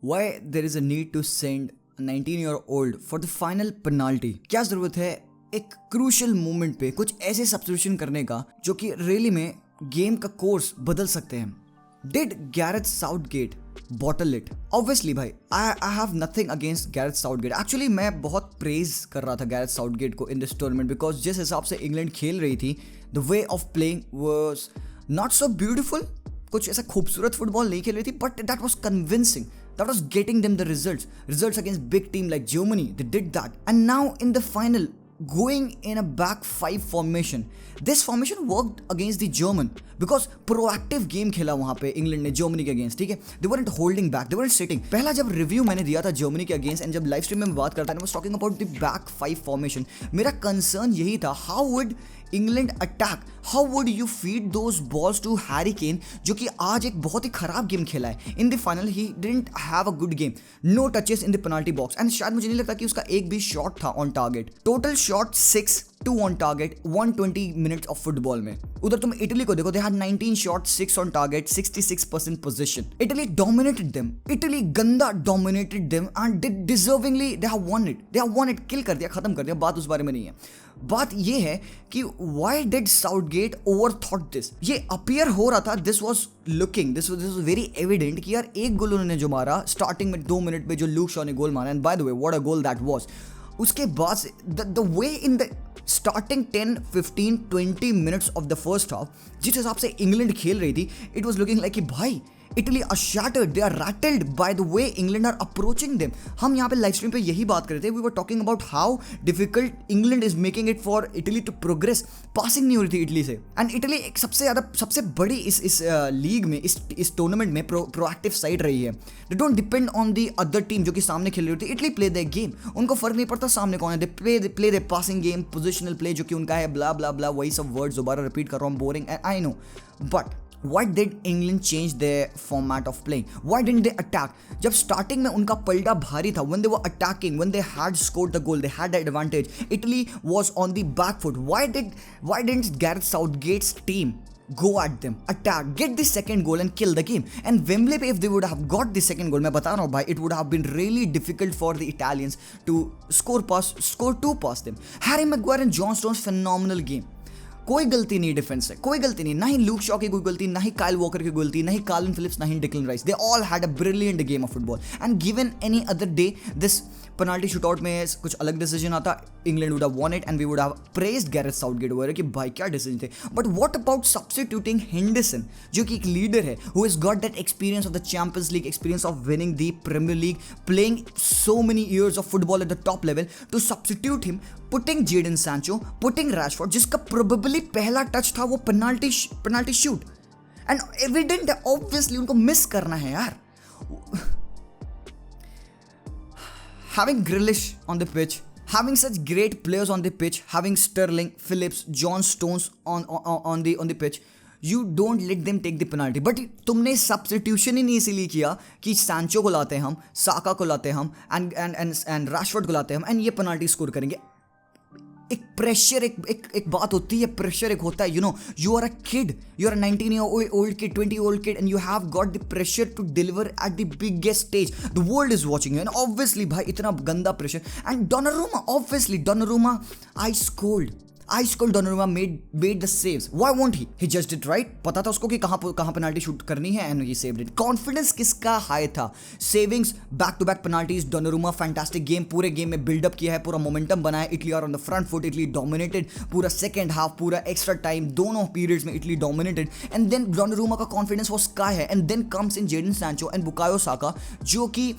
Why there is a need to send a 19-year-old for the final penalty? क्या जरूरत है एक crucial moment पे कुछ ऐसे सब्स्टिट्यूशन करने का जो कि रियली में गेम का कोर्स बदल सकते हैं? Did Gareth Southgate bottle it? Obviously भाई, I have nothing against Gareth Southgate. Actually मैं बहुत प्रेज कर रहा था Gareth Southgate को in this tournament because जिस हिसाब से इंग्लैंड खेल रही थी, the way of playing was not so beautiful. कुछ ऐसा खूबसूरत फुटबॉल नहीं खेल रही थी, but that was convincing. That was getting them the results against big team like Germany. They did that, and now in the final, going in a back five formation. This formation worked against the German because proactive game खेला वहाँ पे England ने Germany के against. ठीक है, they weren't holding back, they weren't sitting. पहला जब review मैंने दिया था जर्मनी के अगेंस्ट एंड जब लाइव स्ट्रीम में बात करता था, I was talking about the back five formation. मेरा कंसर्न यही था, how would England attack, how would you feed those balls to Harry Kane जो कि आज एक बहुत ही खराब गेम खेला है. In the final he didn't have a good game, no touches in the penalty box and शायद मुझे नहीं लगता कि उसका एक भी शॉट था on target. Total shot 6, 2 on target, 120 minutes of football में. उधर तुम इटली को देखो, they had 19 shot, 6 on target, 66% possession. Italy dominated them, Italy गंदा dominated them and deservingly they have won it, kill कर दिया, खत्म कर दिया. बात उस बारे में नहीं है. बात ये है कि why did Southgate overthought this? ये अपीयर हो रहा था, this was very evident कि यार एक गोल उन्होंने जो मारा स्टार्टिंग में 2 मिनट पे, जो लूक शॉ ने गोल मारा, and by the way what a goal that was. उसके बाद the way in the starting 10, 15, 20 minutes of the first half, जिस हिसाब से इंग्लैंड खेल रही थी, it was looking like कि भाई Italy are shattered, they are rattled by the way England are approaching them. हम यहाँ पे लाइव स्ट्रीम पे यही बात कर रहे थे. We were talking about how difficult England is making it for Italy to progress. Passing नहीं हो रही थी इटली से, एंड इटली एक सबसे बड़ी इस लीग में, इस टूर्नामेंट में प्रोएक्टिव साइड रही है. They don't depend on the other team जो कि सामने खेल रही होती है. इटली प्ले देयर गेम, उनको फर्क नहीं पड़ता सामने कौन है. They play their passing game, positional play जो कि उनका है, ब्ला ब्ला ब्ला, वही सब वर्ड्स दोबारा रिपीट कर रहा हूँ, boring I know. But why did England change their format of playing? Why didn't they attack? जब स्टार्टिंग में उनका पलटा भारी था, when they were attacking, when they had scored the goal, they had the advantage, Italy was on the back foot. Why didn't Gareth Southgate's team go at them, attack, get the second goal and kill the game? And Wembley, if they would have got the second goal, मैं बता रहा हूँ भाई, it would have been really difficult for the Italians to score 2 past them. Harry Maguire and John Stones, phenomenal game. कोई गलती नहीं defence से, कोई गलती नहीं, ना ही लूक शॉ की कोई गलती, ना ही काइल वॉकर की गलती, ना ही कार्लन फिलिप्स, ना ही Declan Rice. They all had a brilliant game of football and given any other day this penalty shootout में कुछ अलग डिसीजन आता, England would have won it and we would have praised Gareth Southgate over कि भाई क्या decision थे. But what about substituting Henderson जो कि एक लीडर है, who has got that experience of the Champions League, experience of winning the premiere league, playing so many years of football at the top level, to substitute him, putting Jadon Sancho, putting Rashford, जिसका probably पहला touch था वो penalty shoot, and evident है obviously उनको miss करना है यार. Having Grealish on the pitch, having such great players on the pitch, having Sterling, Phillips, John Stones on the pitch, you don't let them take the penalty. But तुमने substitution ही नहीं इसीलिए किया कि Sancho को लाते हैं हम, साका को लाते हैं हम, एंड रैशफोर्ड को लाते हैं हम, एंड ये पेनल्टी स्कोर करेंगे. एक प्रेशर, एक बात होती है, प्रेशर एक होता है, you know, you are a kid, you are a 19-year-old kid, 20-year-old kid, and you have got the pressure to deliver at the biggest stage. The world is watching you, and obviously भाई इतना गंदा pressure. And Donnarumma, ice cold Donnarumma made the saves. Why won't he? He just did right. पता था उसको कि कहाँ penalty shoot करनी है, and he saved it. Confidence किसका हाई था? Savings, back to back penalties. Donnarumma fantastic game, पूरे गेम में बिल्डअप किया है, पूरा मोमेंटम बनाया. Italy are on the front foot. Italy dominated पूरा second half, पूरा extra time, दोनों periods में Italy dominated. And then Donnarumma का confidence was sky high. And then comes in Jadon Sancho and Bukayo Saka, जो कि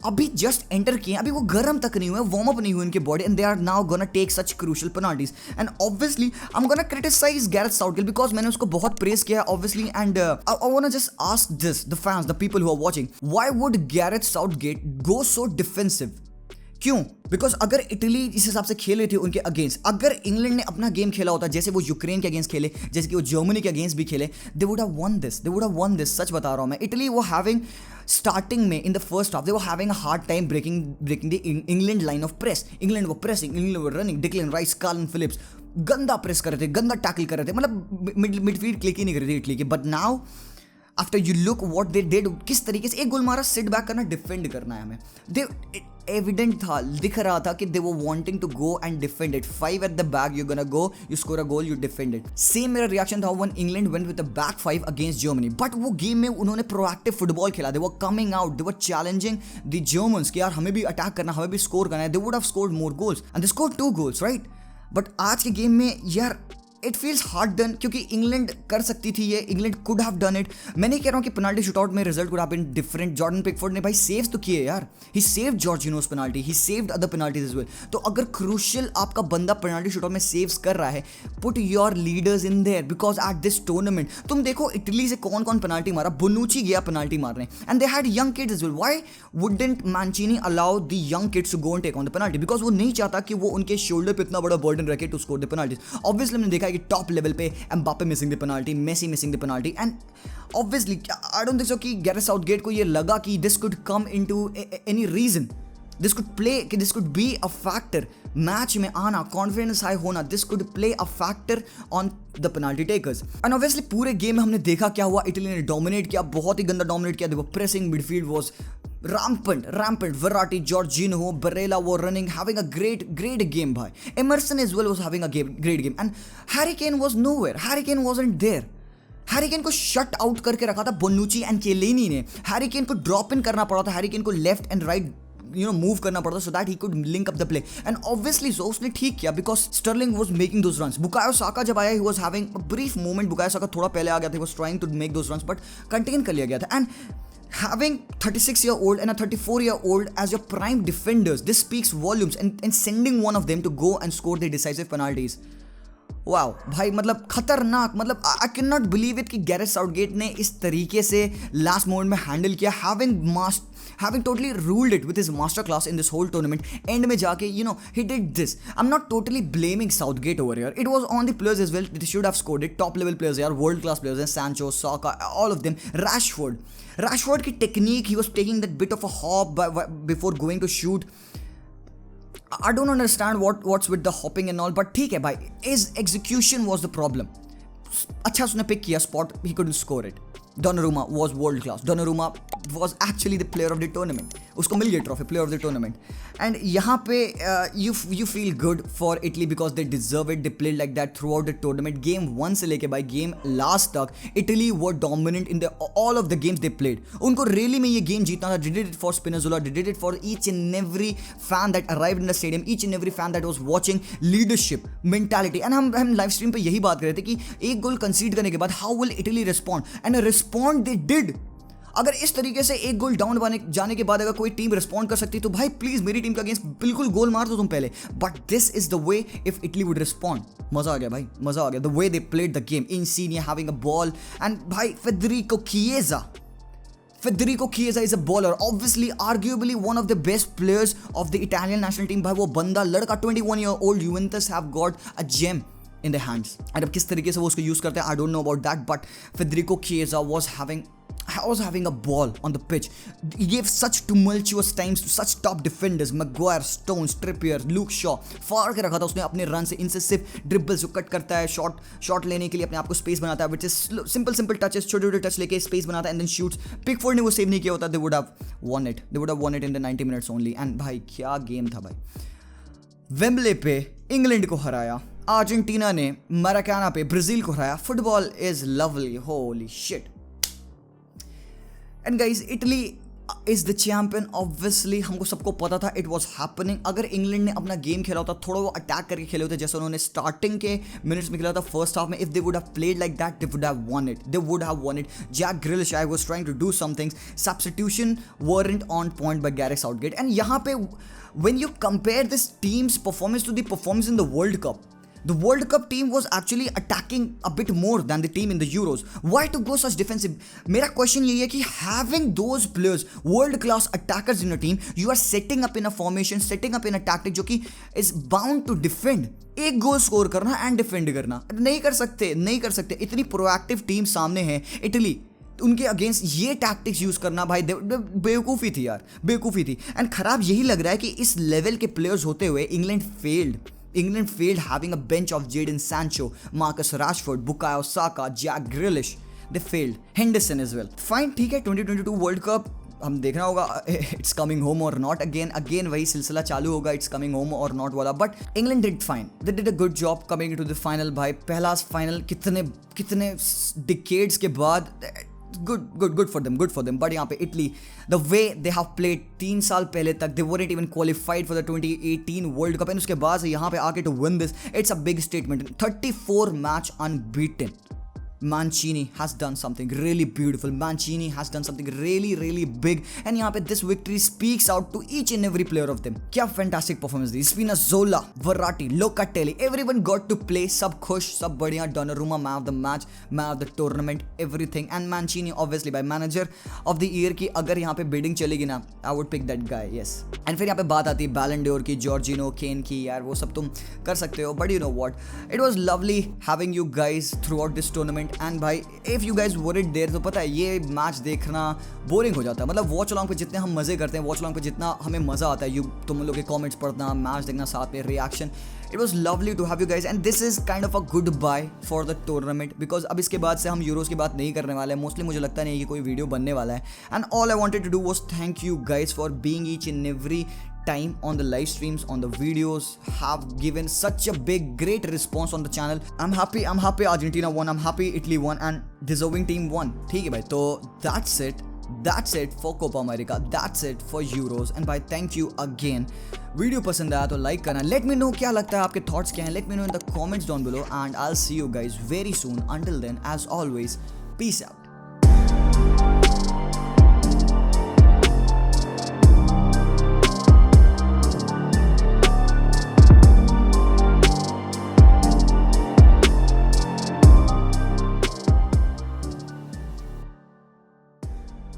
अभी just enter किए, अभी वो गर्म तक नहीं हुए, वार्म अप नहीं हुए इनके body, and they are now gonna take such crucial penalties. And obviously I am gonna criticise Gareth Southgate because मैंने उसको बहुत प्रेज किया obviously. And I want to just ask this, the fans, the people who are watching, why would Gareth Southgate go so defensive? क्यों? Because अगर Italy इस हिसाब से खेल रही थी उनके अगेंस्ट, अगर इंग्लैंड ने अपना गेम खेला होता जैसे वो यूक्रेन के अगेंस्ट खेले, जैसे कि वो जर्मनी के अगेंस्ट भी खेले, they would have won this. सच बता रहा हूँ मैं. इटली वो हैविंग स्टार्टिंग में in the first half, they were having a hard time breaking the England line of press. England वो प्रेसिंग, इंग्लैंड वो running, Declan Rice, Kalvin Phillips गंदा प्रेस कर रहे थे, गंदा टैकल कर रहे थे, मतलब मिडफील्ड क्लिक ही नहीं कर रही थी इटली की. But now after you look what they did, किस तरीके से एक गोल मारा, सिट बैक करना, डिफेंड करना है हमें। दे एविडेंट था, दिख रहा था कि दे वो wanting to go and defend it. 5 at the back, you gonna go, you score a goal, you defend it. Same मेरा रिएक्शन था when England went with the back 5 against Germany, but वो game में उन्होंने proactive football खेला। They were coming out, they were challenging the Germans कि यार हमें भी अटैक करना, हमें भी स्कोर करना है। They would have scored more goals and they scored 2 goals, right. But आज के गेम में यार इट फील्स हार्ड डन, क्योंकि इंग्लैंड कर सकती थी ये, England could have done it. मैं नहीं कह रहा हूँ कि पेनाल्टी शूटआउट में result could have been different. Jordan Pickford ने भाई सेव्स तो किए यार, he saved Jorginho's penalty, he saved other penalties as well. तो अगर क्रूशियल आपका बंदा पेनाल्टी शूटआउट में सेव्स कर रहा है, put your leaders in their, because at this tournament तुम देखो इटली से कौन कौन पेनाल्टी मारा, बोनुची गया पेनाल्टी मारने, and they had young kids as well. Why wouldn't Mancini allow the young kids to go and take on the penalty? Because वो नहीं चाहता कि वो उनके शोल्डर पे इतना बड़ा बर्डन रखे to score the penalties. Obviously हमने देखा है कि टॉप लेवल पे Mbappe missing the penalty, Messi missing the penalty, and obviously I don't think so कि Gareth Southgate को ये लगा कि this could come into any reason, this could play, कि this could be a factor, match में आना, confidence high होना, this could play a factor on the penalty takers. And obviously पूरे गेम में हमने देखा क्या हुआ, इटली ने डोमिनेट किया, बहुत ही गंदा डोमिनेट किया। देखो pressing midfield was rampant, Verratti, Jorginho, Barella were running, having a great game bhai. Emerson as well was having a great game, and Harry Kane was nowhere. Harry Kane wasn't there. Harry Kane को shut out करके रखा था बोनुची and केलेनी ने। Harry Kane को drop in करना पड़ा था, Harry Kane को लेफ्ट एंड राइट मूव करना पड़ता so that he could link up the play, and obviously so उसने ठीक किया because Sterling was making those runs. Bukayo Saka जब आया, he was having a brief moment. Bukayo Saka थोड़ा पहले आ गया था, he was trying to make those runs but contain कर लिया गया था। And having 36-year-old and a 34-year-old as your prime defenders, this speaks volumes, and sending one of them to go and score the decisive penalties. Wow भाई, मतलब खतरनाक, मतलब I can not believe it कि Gareth Southgate ने इस तरीके से last moment में हैंडल किया, having totally ruled it with his masterclass in this whole tournament. End में जाके he did this. I'm not totally blaming Southgate over here. It was on the players as well. They should have scored it. Top level players are world class players, and Sancho, Saka, all of them. Rashford की technique, he was taking that bit of a hop before going to shoot. I don't understand what's with the hopping and all, but ठीक है भाई, his execution was the problem. अच्छा उसने pick किया spot, he couldn't score it. Donnarumma was world class. Donnarumma was actually the player of the tournament. उसको मिल गया trophy, player of the tournament. And यहाँ पे you feel good for Italy because they deserve it. They played like that throughout the tournament. Game 1 से लेके by game last तक Italy were dominant in all of the games they played. उनको really में ये game जीतना था. They did it for Spinazzola. They did it for each and every fan that arrived in the stadium. Each and every fan that was watching. Leadership, mentality. And हम live stream पे यही बात कर रहे थे कि एक गोल concede करने के बाद how will Italy respond? And respond they did. अगर इस तरीके से एक गोल डाउन जाने के बाद अगर कोई टीम रिस्पॉन्ड कर सकती तो भाई प्लीज मेरी टीम के अगेंस्ट बिल्कुल गोल मार दो तुम पहले, but this is the way if Italy would respond. मजा आ गया भाई, मजा आ गया, the way they played the game, Insigne having a ball, and भाई Federico Chiesa is a bowler, obviously arguably one of the best players of the Italian national team. भाई वो बंदा लड़का 21-year-old Juventus have got a gem in their hands, and अब किस तरीके से वो उसको यूज करते हैं I don't know about that, but Federico Chiesa was having a ball on the pitch. He gave such tumultuous times to such top defenders, Maguire, Stones, Trippier, Luke Shaw. फाड़ के रखा था उसने अपने रन से, इनसे सिर्फ ड्रिबल्स जो कट करता है, शॉट लेने के लिए अपने आप को स्पेस बनाता है, which is simple टचेस, छोटे टच लेके स्पेस बनाता है and then shoots. पिकफोर्ड ने वो सेव नहीं किया होता, they would have won it in the 90 minutes only. And भाई क्या गेम था भाई, वेम्बले पे इंग्लैंड को हराया, अर्जेंटीना ने मराकाना पे ब्राजील को हराया. Football is lovely, holy shit. And guys, Italy is the champion. Obviously हमको सबको पता था इट वॉज हैपनिंग. अगर इंग्लैंड ने अपना गेम खेला होता, थोड़ा वो अटैक करके खेले होते जैसे उन्होंने स्टार्टिंग के मिनट्स में खेला था फर्स्ट हाफ में, if they would have played like that, they would have won it. Jack Grealish was trying to do some things. Substitution weren't on point by Gareth Southgate. And यहाँ पे when you compare this team's performance to the performance in the World Cup, the World Cup team was actually attacking a bit more than the team in the Euros. Why to go such defensive? मेरा question यही है कि having those players, world class attackers in a team, you are setting up in a formation, setting up in a tactic जो कि is bound to defend. एक goal score करना and defend करना नहीं कर सकते. इतनी प्रोएक्टिव टीम सामने है इटली, उनके अगेंस्ट ये टैक्टिक्स यूज करना भाई बेवकूफ़ी थी यार, बेवकूफ़ी थी. एंड खराब यही लग रहा है कि इस लेवल के प्लेयर्स होते हुए England failed having a bench of Jadon Sancho, Marcus Rashford, Bukayo Saka, Jack Grealish. They failed. Henderson as well. Fine, ठीक है, 2022 वर्ल्ड कप हम देखना होगा, it's coming home or not. Again वही सिलसिला चालू होगा, it's coming home or not वाला. But England did fine, they did a good job coming to the final. भाई पहला फाइनल कितने डिकेड्स के बाद. Good for them. बट यहाँ पे Italy, the way they have played 3 साल पहले तक they weren't even qualified for the 2018 world cup, and उसके बाद से यहाँ पे आके to win this, it's a big statement. 34 match unbeaten. Mancini has done something really beautiful. Mancini has done something really big, and यहाँ पे this victory speaks out to each and every player of them. क्या fantastic performance the. Spinazzola, Verratti, Locatelli, everyone got to play. सब खुश, सब बढ़िया. Donnarumma man of the match, man of the tournament, everything. And Mancini obviously by manager of the year की अगर यहाँ पे bidding चलेगी ना, I would pick that guy, yes. And फिर यहाँ पे बात आती है Ballon d'Or की, Jorginho, Kane की. यार वो सब तुम कर सकते हो, but you know what, it was lovely having you guys throughout this tournament. And भाई if you guys were it there, तो पता है ये मैच देखना बोरिंग हो जाता है. मतलब वॉच अलॉन्ग पे जितने हम मजे करते हैं, वॉच अलॉन्ग पे जितना हमें मजा आता है, तुम लोग के कमेंट्स पढ़ना, मैच देखना, साथ में reaction, it was lovely to have you guys. And this is kind of a goodbye for the tournament, because अब इसके बाद से हम यूरोज की बात नहीं करने वाले हैं. मोस्टली मुझे लगता नहीं है कि कोई वीडियो बनने वाला है. And all I wanted to do was thank you guys for being each and every time on the live streams, on the videos, have given such a great response on the channel. I'm happy Argentina won, I'm happy Italy won, and deserving team won. ठीक है भाई, तो that's it for Copa America, that's it for Euros. And भाई thank you again. Video पसंद आया तो like करना. Let me know क्या लगता है, आपके थॉट्स क्या हैं. Let me know in the comments down below, and I'll see you guys very soon. Until then, as always, peace out.